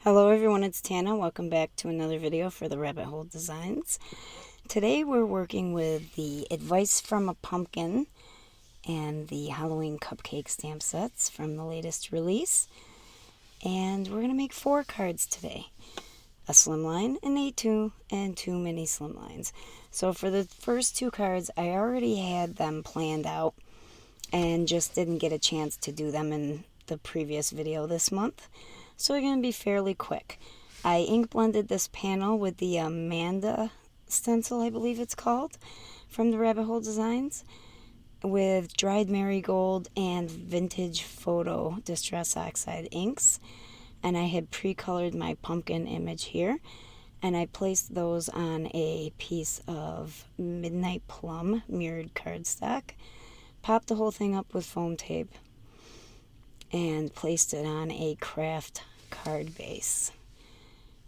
Hello everyone, it's Tana. Welcome back to another video for the Rabbit Hole Designs. Today we're working with the Advice from a Pumpkin and the Halloween cupcake stamp sets from the latest release. And we're going to make 4 cards today. A slimline, an A2, and 2 mini slimlines. So for the first 2 cards, I already had them planned out and just didn't get a chance to do them in the previous video this month. So they're going to be fairly quick. I ink blended this panel with the Amanda stencil, I believe it's called, from the Rabbit Hole Designs, with dried marigold and vintage photo Distress Oxide inks. And I had pre-colored my pumpkin image here, and I placed those on a piece of Midnight Plum mirrored cardstock, popped the whole thing up with foam tape, and placed it on a craft card base.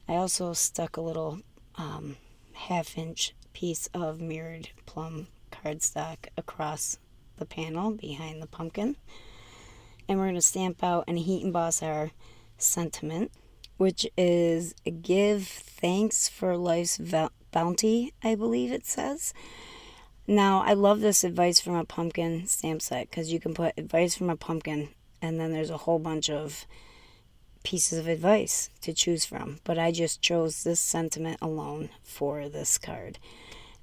I also stuck a little half-inch piece of mirrored plum cardstock across the panel behind the pumpkin. And we're going to stamp out and heat emboss our sentiment, which is give thanks for life's bounty, I believe it says. Now, I love this Advice from a Pumpkin stamp set because you can put Advice from a Pumpkin and then there's a whole bunch of pieces of advice to choose from. But I just chose this sentiment alone for this card.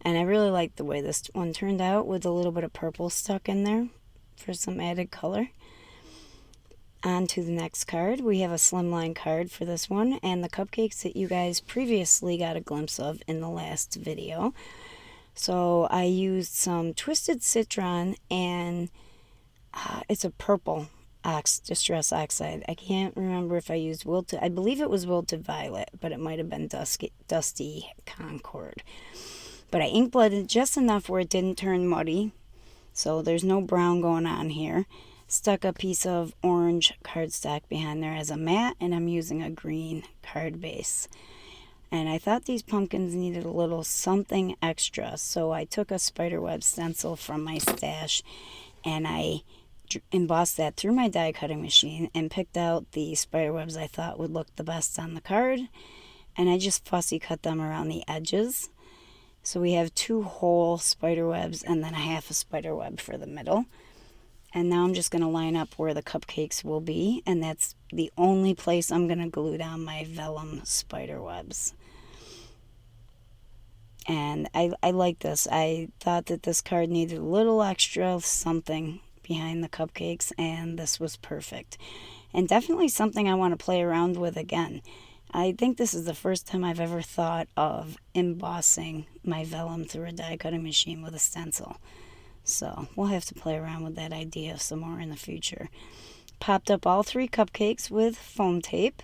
And I really like the way this one turned out with a little bit of purple stuck in there for some added color. On to the next card. We have a slimline card for this one and the cupcakes that you guys previously got a glimpse of in the last video. So I used some Twisted Citron and it's a purple Distress Oxide. I can't remember if I used Wilted. I believe it was Wilted Violet, but it might have been Dusty Concord. But I ink blended just enough where it didn't turn muddy, so there's no brown going on here. Stuck a piece of orange cardstock behind there as a mat, and I'm using a green card base. And I thought these pumpkins needed a little something extra, so I took a spiderweb stencil from my stash and I embossed that through my die cutting machine and picked out the spiderwebs I thought would look the best on the card, and I just fussy cut them around the edges. So we have 2 whole spiderwebs and then a half a spiderweb for the middle. And now I'm just going to line up where the cupcakes will be, and that's the only place I'm going to glue down my vellum spiderwebs. And I like this. I thought that this card needed a little extra something behind the cupcakes, and this was perfect. And definitely something I want to play around with again. I think this is the first time I've ever thought of embossing my vellum through a die cutting machine with a stencil. So we'll have to play around with that idea some more in the future. Popped up all 3 cupcakes with foam tape,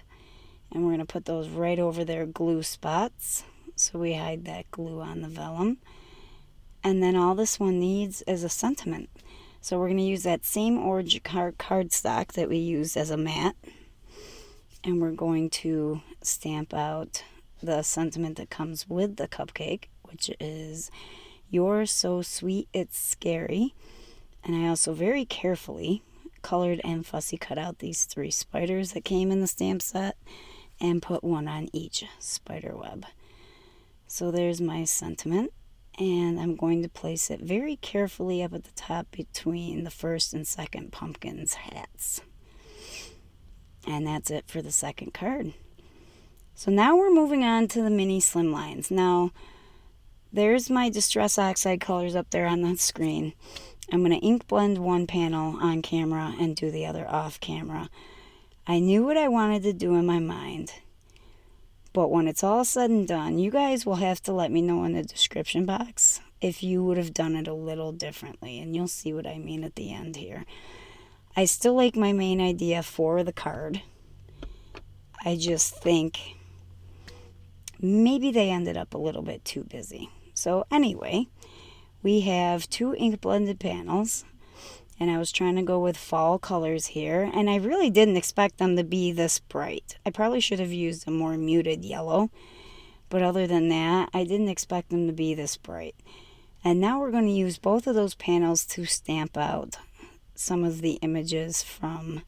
and we're going to put those right over their glue spots so we hide that glue on the vellum. And then all this one needs is a sentiment. So we're going to use that same orange cardstock that we used as a mat, and we're going to stamp out the sentiment that comes with the cupcake, which is "You're so sweet, it's scary." And I also very carefully colored and fussy cut out these 3 spiders that came in the stamp set and put 1 on each spider web. So there's my sentiment, and I'm going to place it very carefully up at the top between the first and second pumpkin's hats. And that's it for the second card. So now we're moving on to the mini slimlines. Now, there's my Distress Oxide colors up there on the screen. I'm going to ink blend one panel on camera and do the other off camera. I knew what I wanted to do in my mind, but when it's all said and done, you guys will have to let me know in the description box if you would have done it a little differently, and you'll see what I mean at the end here. I still like my main idea for the card. I just think maybe they ended up a little bit too busy. So anyway, we have 2 ink blended panels, and I was trying to go with fall colors here, and I really didn't expect them to be this bright. I probably should have used a more muted yellow, but other than that, I didn't expect them to be this bright. And now we're going to use both of those panels to stamp out some of the images from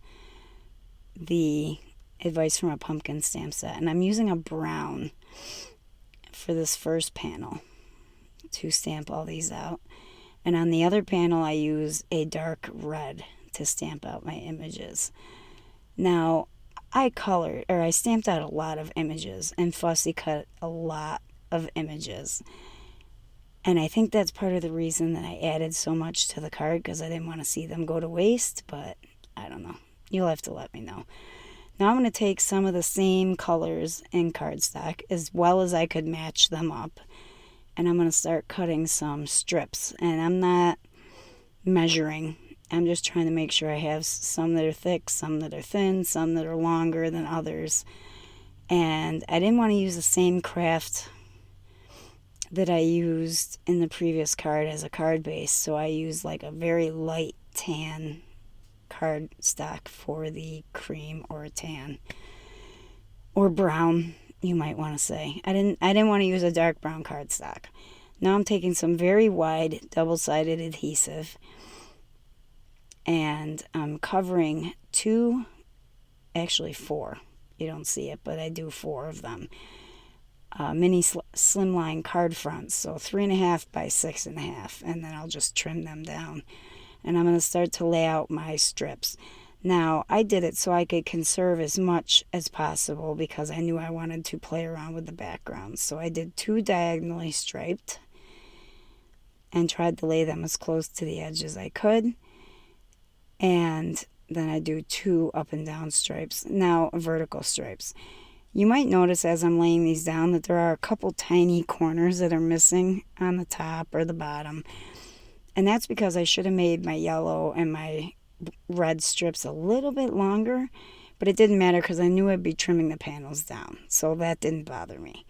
the Advice from a Pumpkin stamp set. And I'm using a brown for this first panel to stamp all these out. And on the other panel, I use a dark red to stamp out my images. Now, I stamped out a lot of images and fussy cut a lot of images. And I think that's part of the reason that I added so much to the card, because I didn't want to see them go to waste, but I don't know. You'll have to let me know. Now I'm going to take some of the same colors in cardstock as well as I could match them up. And I'm going to start cutting some strips. And I'm not measuring. I'm just trying to make sure I have some that are thick, some that are thin, some that are longer than others. And I didn't want to use the same craft that I used in the previous card as a card base. So I used like a very light tan cardstock for the cream or tan. Or brown, you might want to say. I didn't want to use a dark brown cardstock. Now I'm taking some very wide double-sided adhesive, and I'm covering four. You don't see it, but I do 4 of them. Mini slimline card fronts, so 3.5 by 6.5, and then I'll just trim them down. And I'm going to start to lay out my strips. Now, I did it so I could conserve as much as possible because I knew I wanted to play around with the background. So I did 2 diagonally striped and tried to lay them as close to the edge as I could. And then I do 2 up and down stripes. Now, vertical stripes. You might notice as I'm laying these down that there are a couple tiny corners that are missing on the top or the bottom. And that's because I should have made my yellow and my red strips a little bit longer, but it didn't matter because I knew I'd be trimming the panels down, so that didn't bother me.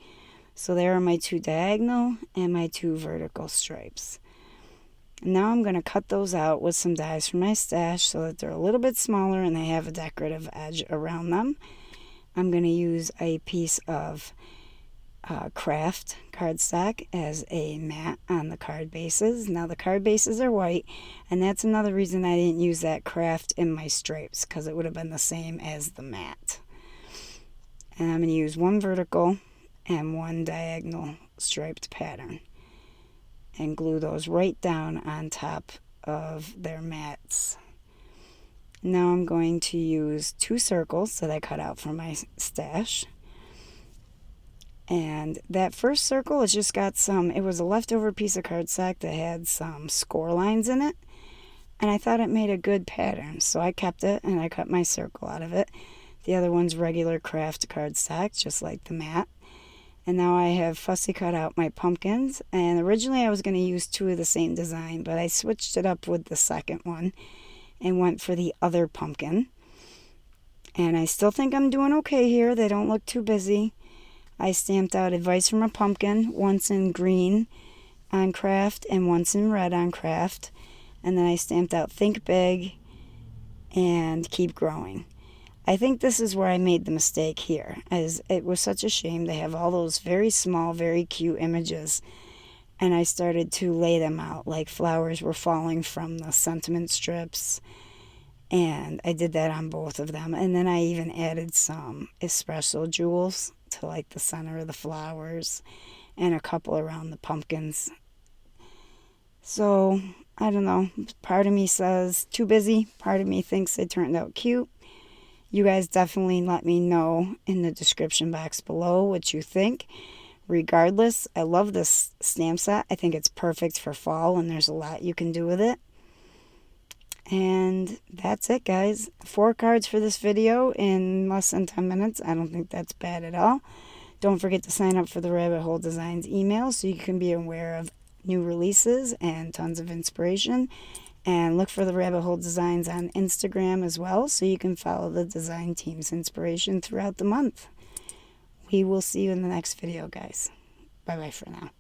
So there are my 2 diagonal and my 2 vertical stripes. Now I'm going to cut those out with some dies from my stash so that they're a little bit smaller and they have a decorative edge around them. I'm going to use a piece of craft cardstock as a mat on the card bases. Now the card bases are white, and that's another reason I didn't use that craft in my stripes, because it would have been the same as the mat. And I'm going to use 1 vertical and 1 diagonal striped pattern and glue those right down on top of their mats. Now I'm going to use 2 circles that I cut out from my stash. And that first circle has just got it was a leftover piece of cardstock that had some score lines in it. And I thought it made a good pattern, so I kept it and I cut my circle out of it. The other one's regular craft cardstock, just like the mat. And now I have fussy cut out my pumpkins. And originally I was going to use 2 of the same design, but I switched it up with the second one and went for the other pumpkin. And I still think I'm doing okay here. They don't look too busy. I stamped out Advice from a Pumpkin, once in green on craft and once in red on craft. And then I stamped out Think Big and Keep Growing. I think this is where I made the mistake here, as it was such a shame to have all those very small, very cute images. And I started to lay them out like flowers were falling from the sentiment strips. And I did that on both of them. And then I even added some espresso jewels to like the center of the flowers and a couple around the pumpkins. So, I don't know. Part of me says too busy. Part of me thinks they turned out cute. You guys definitely let me know in the description box below what you think. Regardless, I love this stamp set. I think it's perfect for fall, and there's a lot you can do with it. And that's it, guys. 4 cards for this video in less than 10 minutes. I don't think that's bad at all. Don't forget to sign up for the Rabbit Hole Designs email so you can be aware of new releases and tons of inspiration. And look for the Rabbit Hole Designs on Instagram as well so you can follow the design team's inspiration throughout the month. We will see you in the next video, guys. Bye-bye for now.